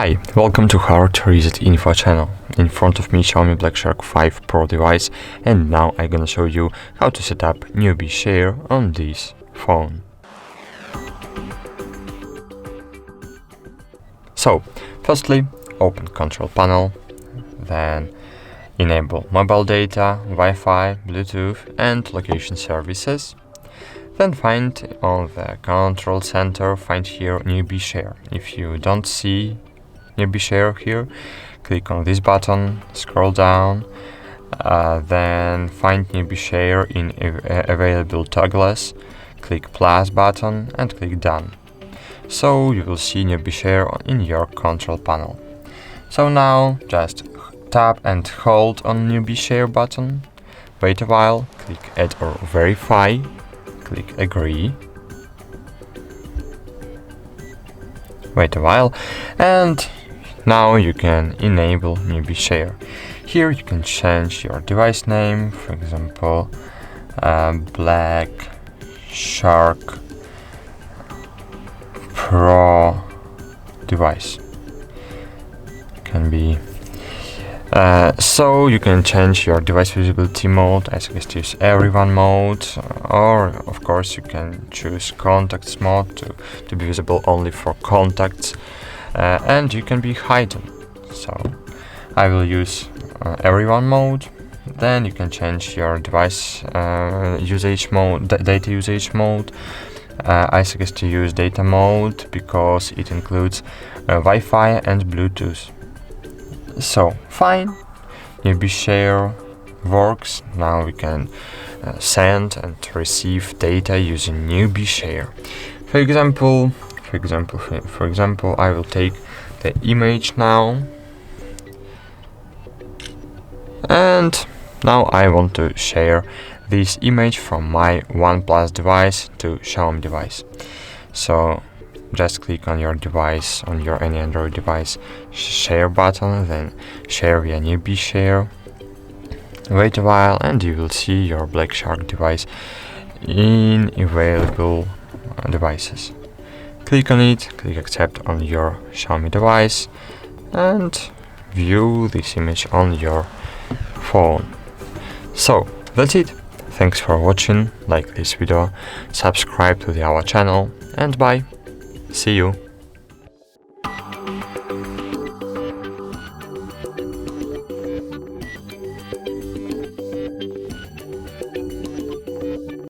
Hi, welcome to HardReset.Info channel. In front of me Xiaomi Black Shark 5 Pro device, and now I'm gonna show you how to set up newbie share on this phone. So, firstly, open control panel, then enable mobile data, Wi-Fi, Bluetooth and location services. Then find on the control center, find here newbie share. If you don't see newbie share here, click on this button, scroll down, then find newbie share in available toggles, click plus button and click done. So you will see newbie share in your control panel. So now just tap and hold on newbie share button, wait a while, click add or verify, click agree, wait a while, and now you can enable newbie share. Here you can change your device name, for example, Black Shark Pro device. Can be so you can change your device visibility mode. I suggest use everyone mode, or of course you can choose contacts mode to be visible only for contacts, and you can be hidden. So I will use everyone mode. Then you can change your device usage mode, data usage mode. I suggest to use data mode because it includes Wi-Fi and Bluetooth. So fine, newbie share works. Now we can send and receive data using newbie share. For example, I will take the image now, and now I want to share this image from my OnePlus device to Xiaomi device. So just click on your device, on your any Android device, share button, then share via newbie share. Wait a while and you will see your Black Shark device in available devices. Click on it, click accept on your Xiaomi device and view this image on your phone. So that's it. Thanks for watching, like this video, subscribe to our channel, and bye. See you.